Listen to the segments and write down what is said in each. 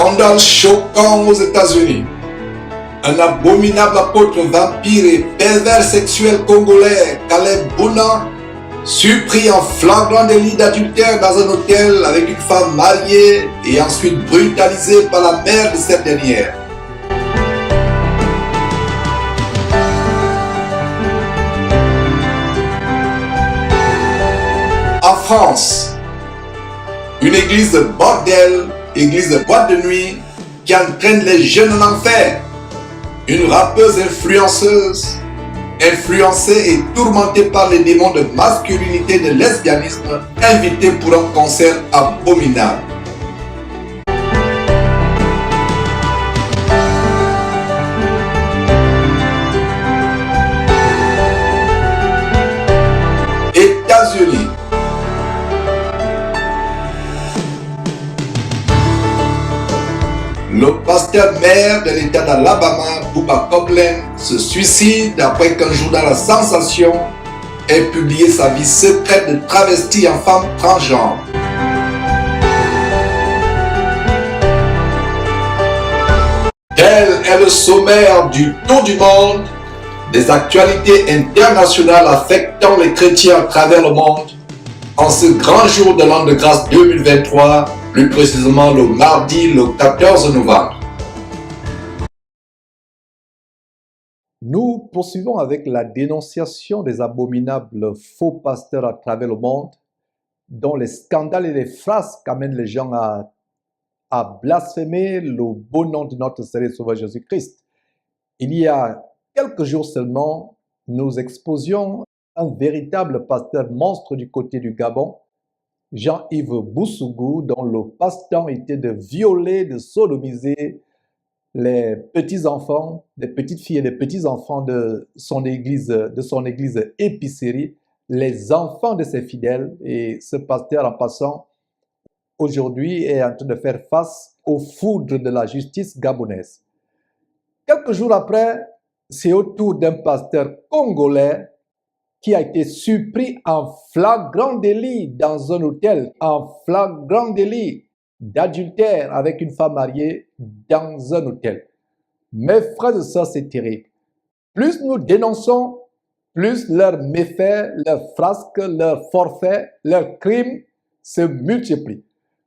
Scandale choquant aux États-Unis. Un abominable apôtre vampire et pervers sexuel congolais, Caleb Bouna, surpris en flagrant délit d'adultère dans un hôtel avec une femme mariée et ensuite brutalisé par la mère de cette dernière. En France, une église de bordel, église de boîte de nuit qui entraîne les jeunes en enfer. Une rappeuse influenceuse, influencée et tourmentée par les démons de masculinité et de lesbianisme, invitée pour un concert abominable. États-Unis. Le pasteur maire de l'État d'Alabama, Bubba Copeland, se suicide après qu'un journal à sensation ait publié sa vie secrète de travesti en femme transgenre. Tel est le sommaire du tour du monde des actualités internationales affectant les chrétiens à travers le monde en ce grand jour de l'an de grâce 2023, plus précisément le mardi le 14 novembre. Nous poursuivons avec la dénonciation des abominables faux pasteurs à travers le monde, dont les scandales et les phrases amènent les gens à blasphémer le beau nom de notre Seigneur et Sauveur Jésus-Christ. Il y a quelques jours seulement, nous exposions un véritable pasteur monstre du côté du Gabon, Jean-Yves Boussougou, dont le passe-temps était de violer, de sodomiser les petits-enfants, des petites filles et des petits-enfants de son église épicerie, les enfants de ses fidèles. Et ce pasteur, en passant, aujourd'hui est en train de faire face aux foudres de la justice gabonaise. Quelques jours après, c'est au tour d'un pasteur congolais qui a été surpris en flagrant délit dans un hôtel, en flagrant délit d'adultère avec une femme mariée dans un hôtel. Mes frères et sœurs, c'est terrible. Plus nous dénonçons, plus leurs méfaits, leurs frasques, leurs forfaits, leurs crimes se multiplient.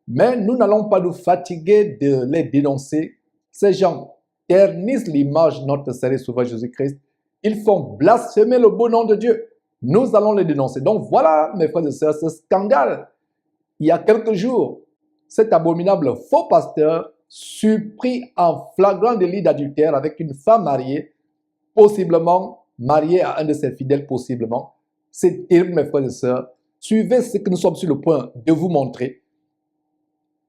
Mais nous n'allons pas nous fatiguer de les dénoncer. Ces gens ternissent l'image de notre Seigneur et Sauveur Jésus-Christ. Ils font blasphémer le beau nom de Dieu. Nous allons les dénoncer. Donc voilà, mes frères et sœurs, ce scandale. Il y a quelques jours, cet abominable faux pasteur surpris en flagrant délit d'adultère avec une femme mariée, possiblement mariée à un de ses fidèles, possiblement. C'est terrible, mes frères et sœurs. Suivez ce que nous sommes sur le point de vous montrer.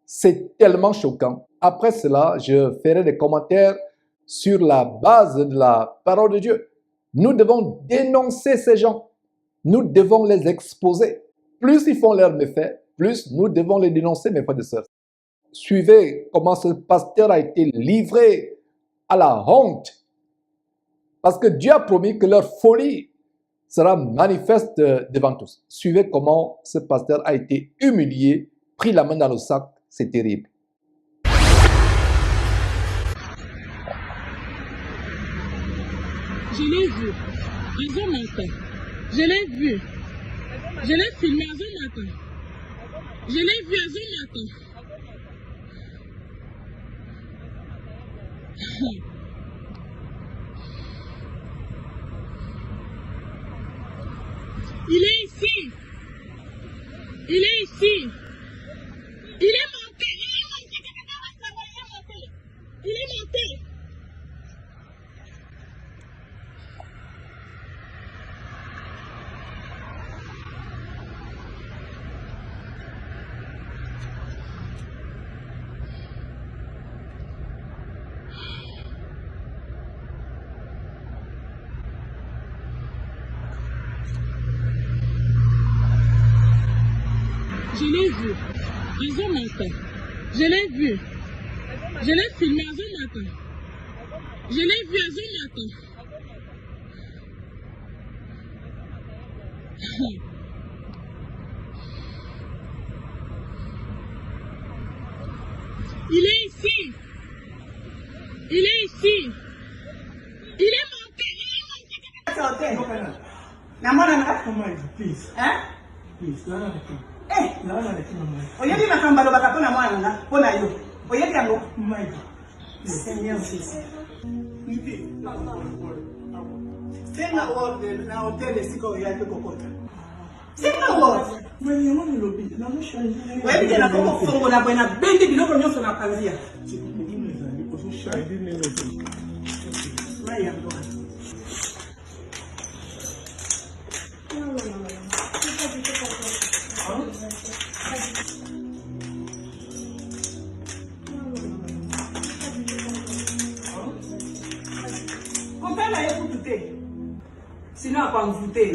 C'est tellement choquant. Après cela, je ferai des commentaires sur la base de la parole de Dieu. Nous devons dénoncer ces gens. Nous devons les exposer. Plus ils font leurs méfaits, plus nous devons les dénoncer, mes frères et sœurs. Suivez comment ce pasteur a été livré à la honte. Parce que Dieu a promis que leur folie sera manifeste devant tous. Suivez comment ce pasteur a été humilié, pris la main dans le sac. C'est terrible. Je l'ai vu. Un matin. Je l'ai vu. Je l'ai filmé un matin. Je l'ai vu un matin. Il est ici. Il est ici. Il est monté. Il est monté. Je l'ai vu un matin. Je l'ai vu. Je l'ai filmé un matin. Je l'ai vu un matin. Il est ici. Il est ici. Il est monté. Please. Hein? Please, oyedi makambo alobaka mpona mwana nga mpona yo oyedi yango Seigneur Jésus senga worde na hotel esika oyaki kokota senga worde oyebi te nakokofongola boye nabendi biloko nyonso na panzia mai yango Compare la écoutez. Sinon, on va en voûter.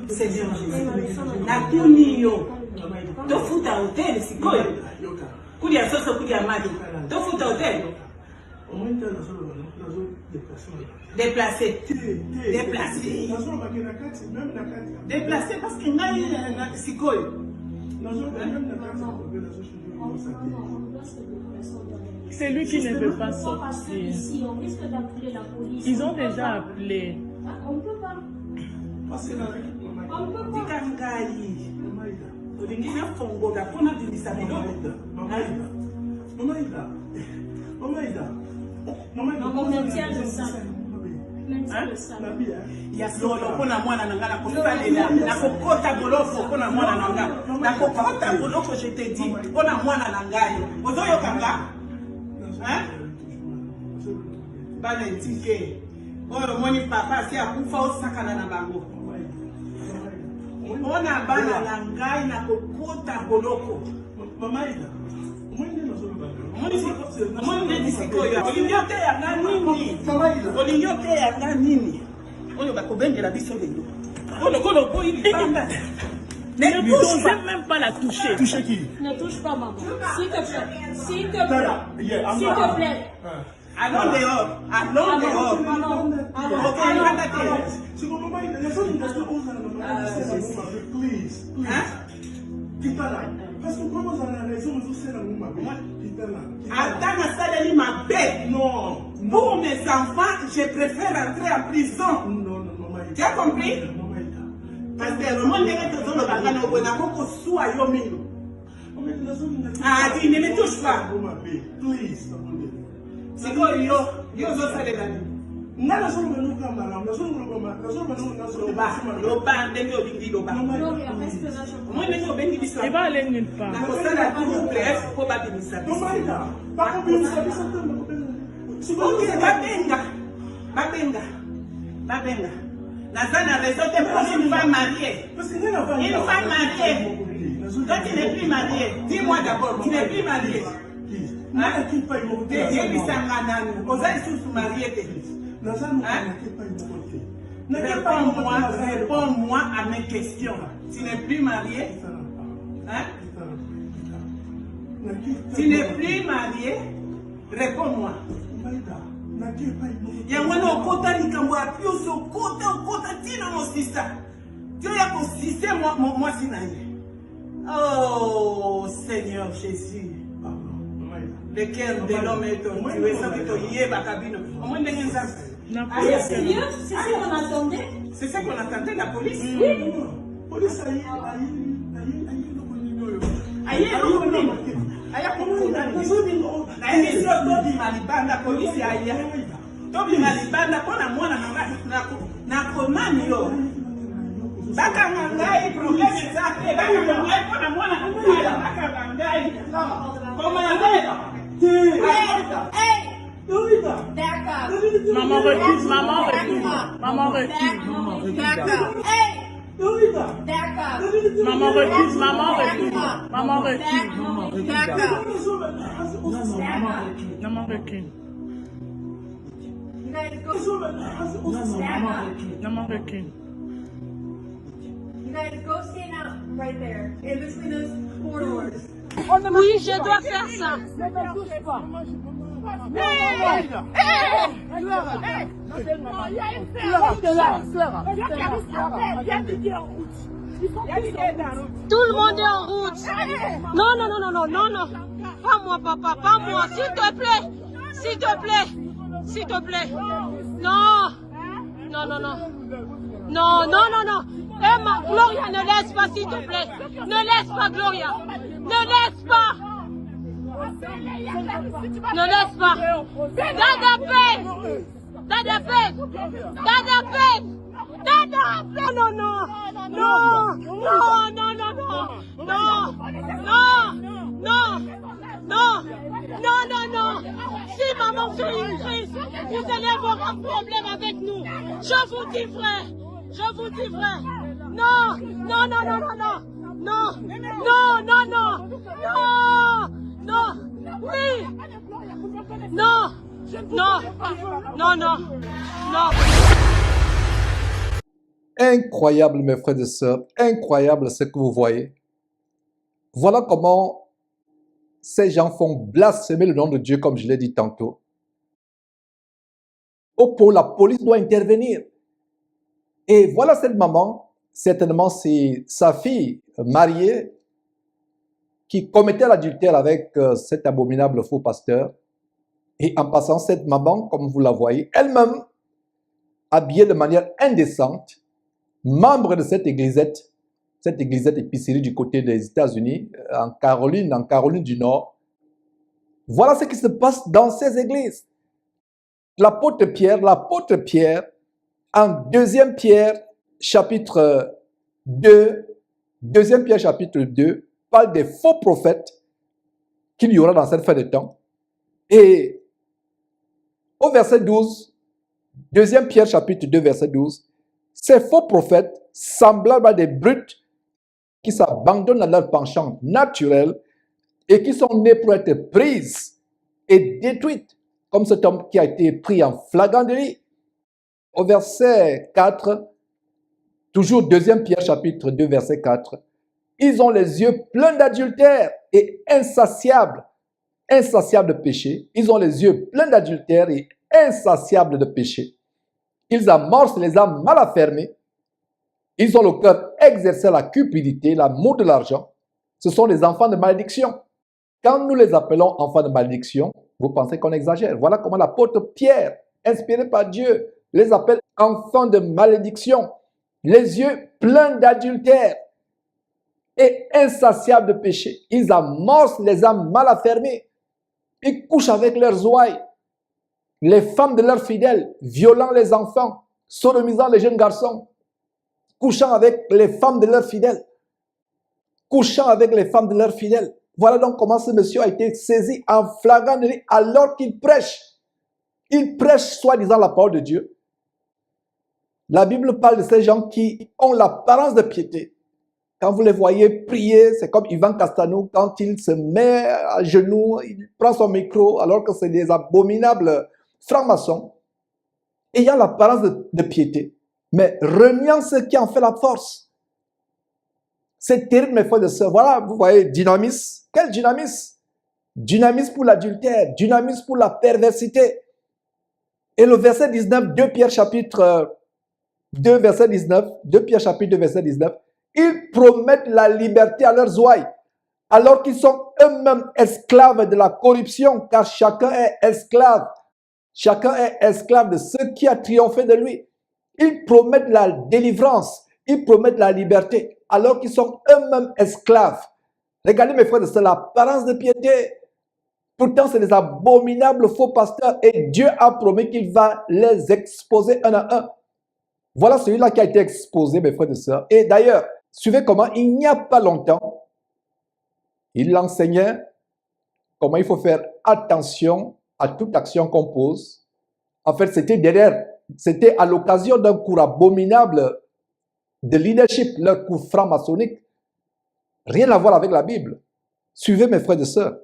Seigneur Jésus, na tuni yo, tofuta hotel sikoyo, kudia soso kudia madi, tofuta hotel, déplacé, déplacé parce que ngai sikoyo. C'est lui qui ne veut pas sortir. Ils ont déjà appelé. On peut pas. On maintient le sang. Ya solo pona mwana nanga na kosalela na kokota bolofo pona mwana nanga na kokota bolofo je te dis pona mwana nanga ozoyo kanga hein bana ntike oyo moni papa si akufa osakana na bango ona bana nanga na kokota boloko mama ida olingote yanga nini oyo bakobengela biso lelo kolokolo boyi libanda Ne touche même pas la toucher. Toucher qui? Ne touche pas maman. S'il te plaît. S'il te plaît. S'il te plaît. allons dehors allons dehors Please, parce que comment vous avez raison, vous savez ata nasaleli mabe non, pour mes enfants je préfère entrer en prison non, tu as compris parce que le monde est tout le bagage au bon akoko soa yo mino ah tu ne me touches pas please, c'est quoi yo zo salela ni loba ndenge olingi loba Il va aller nulle part. nakosala couple po babimisa biso babenga naza na raison te pour une femme mariée. Toi tu n'es plus mariée. Dis-moi d'abord, tu n'es plus mariée. Yebisanga nani oza lisusu mariée te. Réponds-moi à mes questions. Tu n'es plus marié? Hein? Tu n'es plus marié? Réponds-moi. Yangwana okota likambo ya piuso okota tina mosisa. Dieu ya kosise moi sinaye. Oh Seigneur Jésus. Le cœur de l'homme est torturé, ça veut dire bakabino. Au moins ndenge nzambe. C'est sérieux? C'est ce qu'on attendait? C'est ça qu'on attendait, la police? Oui. Police Maman recule, maman recule. Maman recule. D'accord. Maman recule, maman recule. Maman recule. D'accord. Maman recule. guys go. Maman recule. You guys go stand out right there in between those four doors. Oui, je dois faire ça. Tout le monde est en route. Non, non, non, non, non, non, non. Pas moi, papa, pas moi. S'il te plaît. S'il te plaît. S'il te plaît. Non. Non, non, non. Non, non, non, non. Emma, Gloria, ne laisse pas, s'il te plaît. Ne laisse pas, Gloria. Ne laisse pas. Ne laisse pas. Dada peine. Dada peine. Dada peine. Dada peine. Non, non. Non. Non, non, non, non. Non. Non. Non. Non. Non, non, non. Si maman fait une crise, vous allez avoir un problème avec nous. Je vous dis vrai. Je vous dis vrai. Non. Non, non, non, non, non. Non. Non, non, non. Non. Non. Oui. Non. Non. Non, non. Non. Incroyable, mes frères et sœurs, incroyable ce que vous voyez. Voilà comment ces gens font blasphémer le nom de Dieu, comme je l'ai dit tantôt. Pour la police doit intervenir. Et voilà cette maman, certainement c'est sa fille mariée qui commettait l'adultère avec cet abominable faux pasteur. Et en passant, cette maman, comme vous la voyez, elle-même, habillée de manière indécente, membre de cette églisette épicerie du côté des États-Unis, en Caroline du Nord. Voilà ce qui se passe dans ces églises. L'apôtre Pierre, en 2 Pierre chapitre 2, 2 Pierre chapitre 2, parle des faux prophètes qu'il y aura dans cette fin de temps. Et au verset 12, 2 Pierre chapitre 2, verset 12, ces faux prophètes, semblables à des brutes qui s'abandonnent à leur penchant naturel et qui sont nés pour être prises et détruites, comme cet homme qui a été pris en flagrant délit. Au verset 4, toujours 2 Pierre chapitre 2, verset 4, ils ont les yeux pleins d'adultère et insatiables de péché. Ils ont les yeux pleins d'adultère et insatiables de péché. Ils amorcent les âmes mal affermées. Ils ont le cœur exercé à la cupidité, l'amour de l'argent. Ce sont les enfants de malédiction. Quand nous les appelons enfants de malédiction, vous pensez qu'on exagère. Voilà comment l'apôtre Pierre, inspiré par Dieu, les appelle enfants de malédiction. Les yeux pleins d'adultère et insatiables de péché. Ils amorcent les âmes mal affermées. Ils couchent avec leurs ouailles. Les femmes de leurs fidèles, violant les enfants, sodomisant les jeunes garçons, couchant avec les femmes de leurs fidèles. Couchant avec les femmes de leurs fidèles. Voilà donc comment ce monsieur a été saisi en flagrant délit alors qu'il prêche. Il prêche soi-disant la parole de Dieu. La Bible parle de ces gens qui ont l'apparence de piété. Quand vous les voyez prier, c'est comme Ivan Castanou, quand il se met à genoux, il prend son micro alors que c'est des abominables francs-maçons. Et il y a l'apparence de piété. Mais reniant ce qui en fait la force. C'est terrible, mes frères et sœurs. Voilà, vous voyez, dynamisme. Quel dynamisme? Dynamisme pour l'adultère, dynamisme pour la perversité. Et le verset 19, 2 Pierre chapitre 2, verset 19, 2 Pierre chapitre 2, verset 19, ils promettent la liberté à leurs ouailles, alors qu'ils sont eux-mêmes esclaves de la corruption, car chacun est esclave. Chacun est esclave de ce qui a triomphé de lui. Ils promettent la délivrance, ils promettent la liberté, alors qu'ils sont eux-mêmes esclaves. Regardez mes frères et sœurs, l'apparence de piété. Pourtant, c'est des abominables faux pasteurs et Dieu a promis qu'il va les exposer un à un. Voilà celui-là qui a été exposé, mes frères et sœurs. Et d'ailleurs, suivez comment, il n'y a pas longtemps, il enseignait comment il faut faire attention à toute action qu'on pose. En fait, c'était à l'occasion d'un cours abominable de leadership, leur cours franc-maçonnique. Rien à voir avec la Bible. Suivez mes frères et sœurs.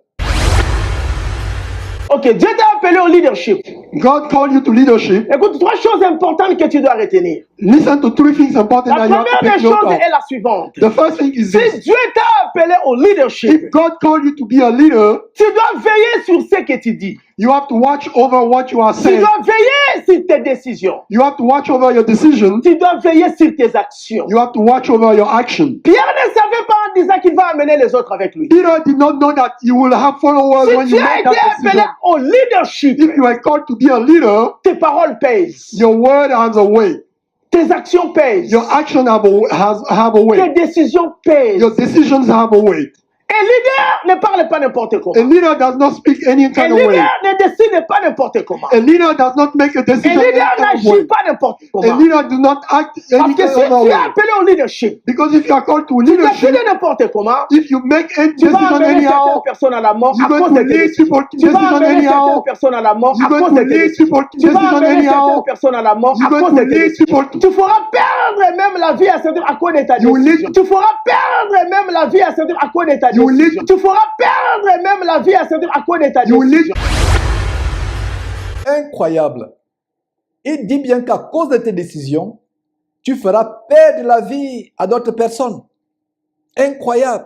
Ok, Dieu t'a appelé au leadership. God called you to leadership. Écoute, 3 choses importantes que tu dois retenir. Listen to 3 things important La that you have to première take des note choses of. est la suivante. The first thing is Si this. Dieu t'a appelé au leadership, If God called you to be a leader, tu dois veiller sur ce que tu dis. you have to watch over what you are Tu saying. dois veiller sur tes décisions. You have to watch over your decisions. Tu dois veiller sur tes actions. You have to watch over your action. Pierre ne savait pas en disant qu'il va amener les autres avec lui. Peter did not know that you will have followers when Si you tu as make été that appelé decision. au leadership, If you are called to be a leader, tes paroles pèsent. your word has a weight. Tes actions pèsent. Your action have a Tes weight. décisions pèsent. Your decisions have a weight. Un leader ne parle pas n'importe A comment. leader does not speak any Un kind of way. leader ne décide pas n'importe comment. A leader does not make a Un decision any leader kind of n'agit way. pas n'importe A comment. leader do not act any Parce que kind si of tu es way. appelé au leadership, Because if you are called to tu leadership, décides n'importe comment, if you make any tu vas decision amener certaines anyhow, personnes à la mort you're à cause going de to tes lead décisions. people to Tu vas decision amener certaines anyhow. personnes à la mort You're à going cause to de tes lead décisions. people to Tu vas decision amener certaines anyhow. personnes à la mort You're à going cause to de tes lead décisions. people to. Tu feras perdre même la vie à certains à cause de ta You will décision. lead- Tu feras perdre même la vie à certains à cause de ta You will décision. lead- Tu feras perdre même la vie à certains à cause de ta You will lead- décision. Incroyable. Il dit bien qu'à cause de tes décisions, tu feras perdre la vie à d'autres personnes. Incroyable.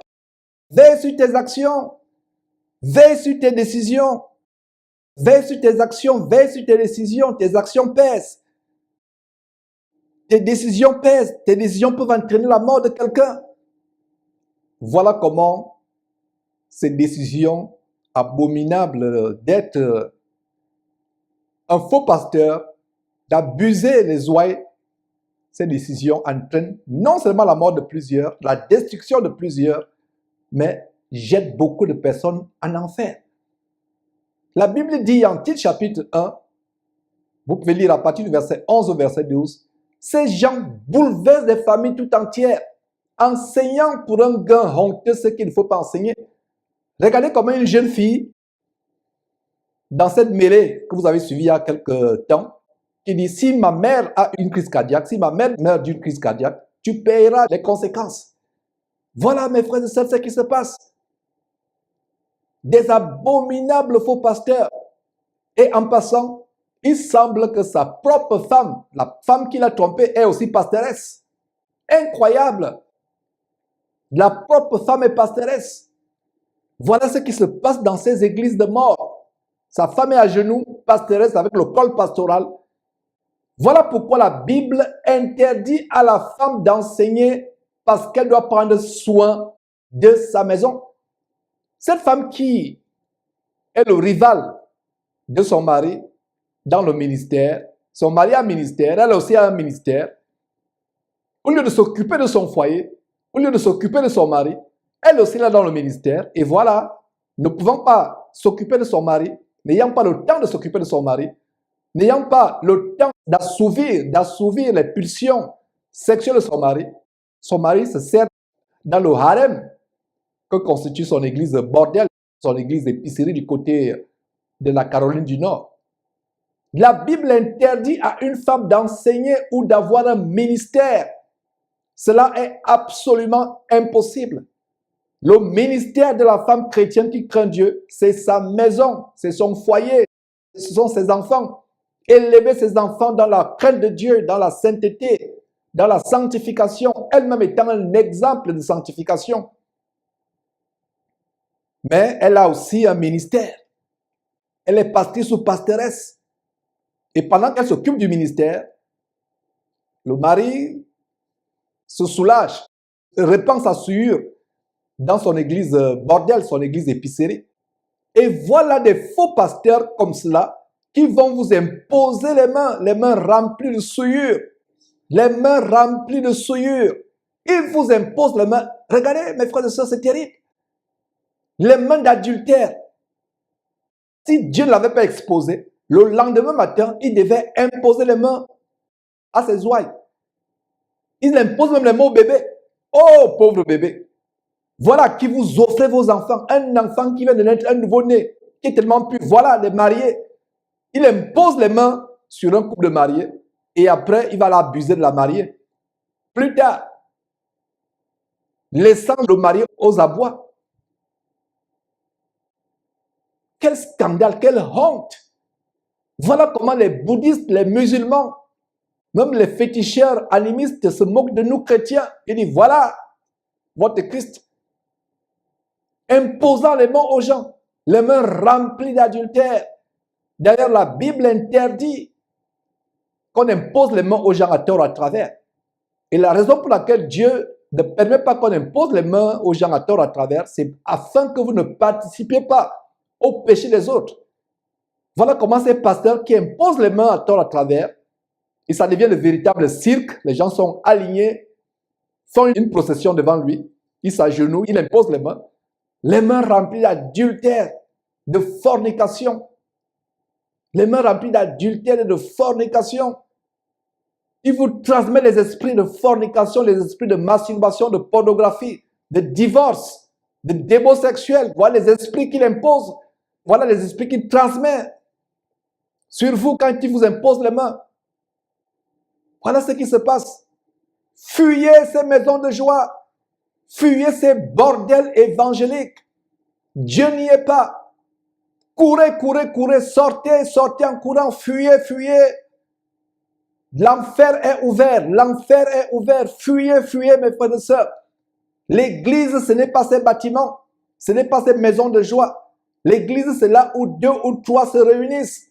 Veille sur tes actions. Veille sur tes décisions. Veille sur tes actions. Veille sur tes décisions. Tes actions pèsent. Tes décisions pèsent. Tes décisions peuvent entraîner la mort de quelqu'un. Voilà comment ces décisions abominables d'être un faux pasteur, d'abuser les ouailles, ces décisions entraînent non seulement la mort de plusieurs, la destruction de plusieurs, mais jettent beaucoup de personnes en enfer. La Bible dit en Tite chapitre 1, vous pouvez lire à partir du verset 11 au verset 12, ces gens bouleversent des familles tout entières, enseignant pour un gain honteux ce qu'il ne faut pas enseigner. Regardez comment une jeune fille, dans cette mêlée que vous avez suivie il y a quelques temps, qui dit, si ma mère a une crise cardiaque, si ma mère meurt d'une crise cardiaque, tu payeras les conséquences. Voilà, mes frères et sœurs, ce qui se passe. Des abominables faux pasteurs. Et en passant, il semble que sa propre femme, la femme qui l'a trompé, est aussi pastoresse. Incroyable. La propre femme est pastoresse. Voilà ce qui se passe dans ces églises de mort. Sa femme est à genoux, pastoresse avec le col pastoral. Voilà pourquoi la Bible interdit à la femme d'enseigner parce qu'elle doit prendre soin de sa maison. Cette femme qui est le rival de son mari dans le ministère, son mari a un ministère, elle aussi a un ministère, au lieu de s'occuper de son foyer, au lieu de s'occuper de son mari, elle aussi est dans le ministère, et voilà, ne pouvant pas s'occuper de son mari, n'ayant pas le temps de s'occuper de son mari, n'ayant pas le temps d'assouvir les pulsions sexuelles de son mari se sert dans le harem que constitue son église bordel, son église d'épicerie du côté de la Caroline du Nord. La Bible interdit à une femme d'enseigner ou d'avoir un ministère. Cela est absolument impossible. Le ministère de la femme chrétienne qui craint Dieu, c'est sa maison, c'est son foyer, ce sont ses enfants. Élever ses enfants dans la crainte de Dieu, dans la sainteté, dans la sanctification, elle-même étant un exemple de sanctification. Mais elle a aussi un ministère. Elle est pastrice ou pastoresse. Et pendant qu'elle s'occupe du ministère, le mari se soulage, répand sa souillure dans son église bordel, son église épicerie. Et voilà des faux pasteurs comme cela qui vont vous imposer les mains remplies de souillure. Les mains remplies de souillure. Ils vous imposent les mains. Regardez, mes frères et sœurs, c'est terrible. Les mains d'adultère. Si Dieu ne l'avait pas exposé, le lendemain matin, il devait imposer les mains à ses ouailles. Il impose même les mains au bébé. Oh, pauvre bébé. Voilà qui vous offrez vos enfants. Un enfant qui vient de naître, un nouveau-né, qui est tellement pur. Voilà, les mariés. Il impose les mains sur un couple de mariés et après, il va l'abuser de la mariée. Plus tard, laissant le marié aux abois. Quel scandale, quelle honte. Voilà comment les bouddhistes, les musulmans, même les féticheurs animistes se moquent de nous chrétiens. Ils disent, voilà votre Christ, imposant les mains aux gens, les mains remplies d'adultère. D'ailleurs, la Bible interdit qu'on impose les mains aux gens à tort à travers. Et la raison pour laquelle Dieu ne permet pas qu'on impose les mains aux gens à tort à travers, c'est afin que vous ne participiez pas au péché des autres. Voilà comment ces pasteurs qui imposent les mains à tort à travers, et ça devient le véritable cirque. Les gens sont alignés, font une procession devant lui, il s'agenouille, il impose les mains remplies d'adultère, de fornication. Les mains remplies d'adultère et de fornication. Il vous transmet les esprits de fornication, les esprits de masturbation, de pornographie, de divorce, de démons sexuels. Voilà les esprits qu'il impose. Voilà les esprits qu'il transmet sur vous quand il vous impose les mains. Voilà ce qui se passe. Fuyez ces maisons de joie. Fuyez ces bordels évangéliques. Dieu n'y est pas. Courez, courez, courez. Sortez, sortez en courant. Fuyez, fuyez. L'enfer est ouvert. L'enfer est ouvert. Fuyez, fuyez, mes frères et sœurs. L'église, ce n'est pas ces bâtiments. Ce n'est pas ces maisons de joie. L'église, c'est là où 2 ou 3 se réunissent.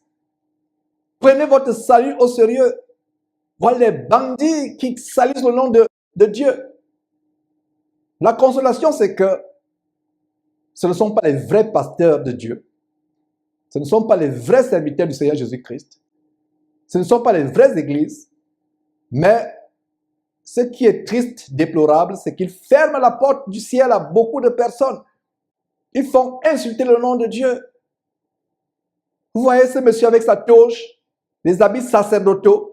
Prenez votre salut au sérieux. Voilà les bandits qui salissent le nom de Dieu. La consolation, c'est que ce ne sont pas les vrais pasteurs de Dieu. Ce ne sont pas les vrais serviteurs du Seigneur Jésus-Christ. Ce ne sont pas les vraies églises. Mais ce qui est triste, déplorable, c'est qu'ils ferment la porte du ciel à beaucoup de personnes. Ils font insulter le nom de Dieu. Vous voyez ce monsieur avec sa toge, les habits sacerdotaux.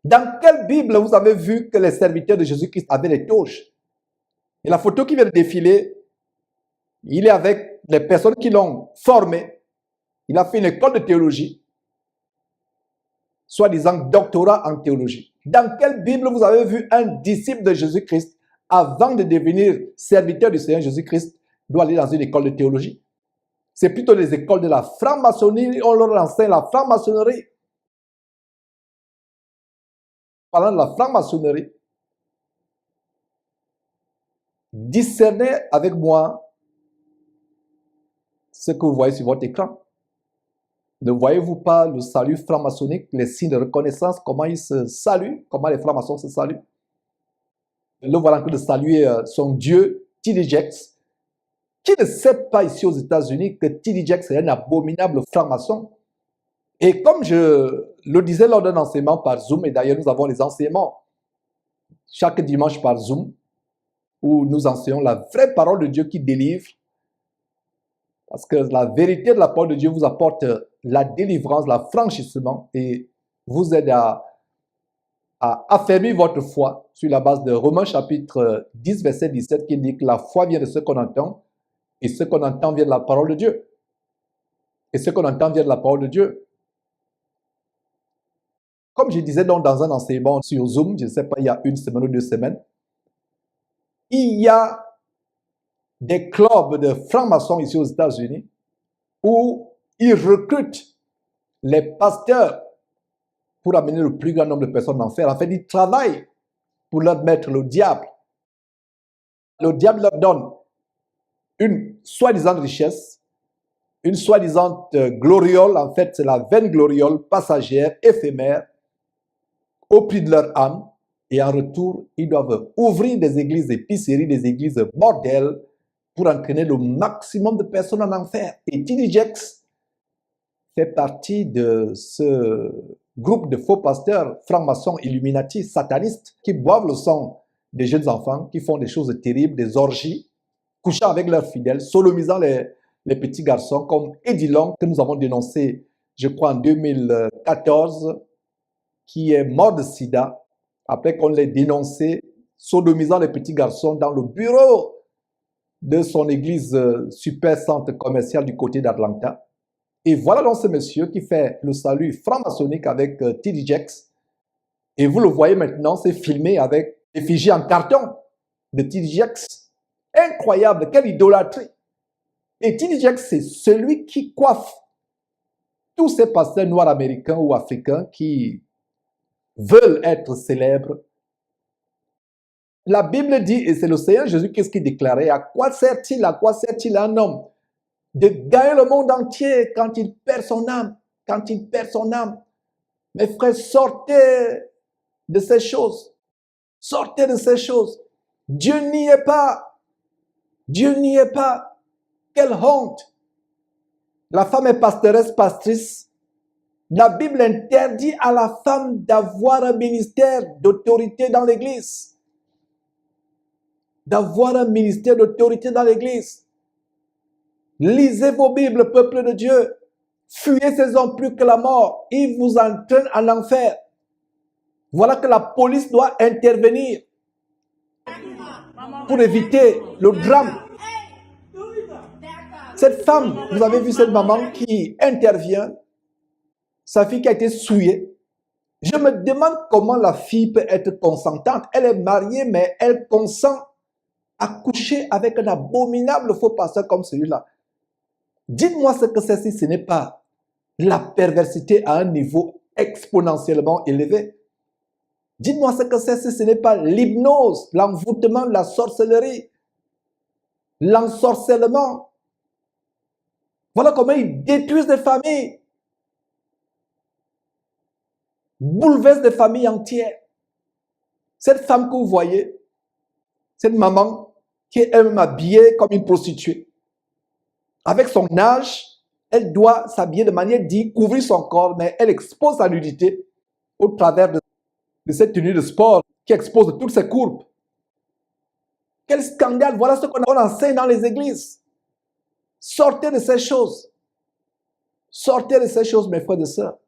Dans quelle Bible vous avez vu que les serviteurs de Jésus-Christ avaient les toges? Et la photo qui vient de défiler, il est avec les personnes qui l'ont formé. Il a fait une école de théologie, soi-disant doctorat en théologie. Dans quelle Bible vous avez vu un disciple de Jésus-Christ, avant de devenir serviteur du Seigneur Jésus-Christ, doit aller dans une école de théologie? C'est plutôt les écoles de la franc-maçonnerie, on leur enseigne la franc-maçonnerie. Parlant de la franc-maçonnerie, discernez avec moi ce que vous voyez sur votre écran. Ne voyez-vous pas le salut franc-maçonnique, les signes de reconnaissance, comment ils se saluent, comment les francs-maçons se saluent? Le voilà en train de saluer son dieu, T.D. Jakes. Qui ne sait pas ici aux États-Unis que T.D. Jakes est un abominable franc-maçon? Et comme je le disais lors d'un enseignement par Zoom, et d'ailleurs nous avons les enseignements chaque dimanche par Zoom, où nous enseignons la vraie parole de Dieu qui délivre, parce que la vérité de la parole de Dieu vous apporte la délivrance, l'affranchissement, et vous aide à affermir votre foi sur la base de Romains chapitre 10, verset 17, qui dit que la foi vient de ce qu'on entend, et ce qu'on entend vient de la parole de Dieu. Et ce qu'on entend vient de la parole de Dieu. Comme je disais donc dans un enseignement sur Zoom, je ne sais pas, il y a 1 semaine ou 2 semaines, il y a des clubs de francs-maçons ici aux États-Unis où ils recrutent les pasteurs pour amener le plus grand nombre de personnes en enfer. En fait, ils travaillent pour leur mettre le diable. Le diable leur donne une soi-disant richesse, une soi-disant gloriole. En fait, c'est la vaine gloriole passagère, éphémère, au prix de leur âme. Et en retour, ils doivent ouvrir des églises épiceries, des églises bordels, pour entraîner le maximum de personnes en enfer. Et T.D. Jakes fait partie de ce groupe de faux pasteurs francs-maçons, illuminatis, satanistes, qui boivent le sang des jeunes enfants, qui font des choses terribles, des orgies, couchant avec leurs fidèles, sodomisant les petits garçons, comme Eddie Long, que nous avons dénoncé, je crois, en 2014, qui est mort de sida, après qu'on l'ait dénoncé, sodomisant les petits garçons dans le bureau de son église super centre commercial du côté d'Atlanta. Et voilà donc ce monsieur qui fait le salut franc-maçonnique avec T.D. Jakes. Et vous le voyez maintenant, c'est filmé avec l'effigie en carton de T.D. Jakes. Incroyable, quelle idolâtrie! Et T.D. Jakes, c'est celui qui coiffe tous ces pasteurs noirs américains ou africains qui veulent être célèbres. La Bible dit, et c'est le Seigneur Jésus-Christ qui déclarait, à quoi sert-il à un homme de gagner le monde entier quand il perd son âme, quand il perd son âme. Mes frères, sortez de ces choses. Sortez de ces choses. Dieu n'y est pas. Dieu n'y est pas. Quelle honte. La femme est pastoresse, pastrice. La Bible interdit à la femme d'avoir un ministère d'autorité dans l'Église. D'avoir un ministère d'autorité dans l'Église. Lisez vos Bibles, peuple de Dieu. Fuyez ces hommes plus que la mort. Ils vous entraînent en enfer. Voilà que la police doit intervenir pour éviter le drame. Cette femme, vous avez vu cette maman qui intervient, sa fille qui a été souillée. Je me demande comment la fille peut être consentante. Elle est mariée, mais elle consent à coucher avec un abominable faux pasteur comme celui-là. Dites-moi ce que c'est si ce n'est pas la perversité à un niveau exponentiellement élevé. Dites-moi ce que c'est si ce n'est pas l'hypnose, l'envoûtement, la sorcellerie, l'ensorcellement. Voilà comment ils détruisent des familles, bouleversent des familles entières. Cette femme que vous voyez, cette maman qui est elle-même habillée comme une prostituée, avec son âge, elle doit s'habiller de manière digne, couvrir son corps, mais elle expose sa nudité au travers de cette tenue de sport qui expose toutes ses courbes. Quel scandale! Voilà ce qu'on enseigne dans les églises. Sortez de ces choses. Sortez de ces choses, mes frères et sœurs.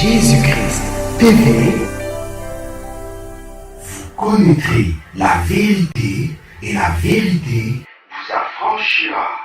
Jésus-Christ TV, vous connaîtrez la vérité et la vérité vous affranchira.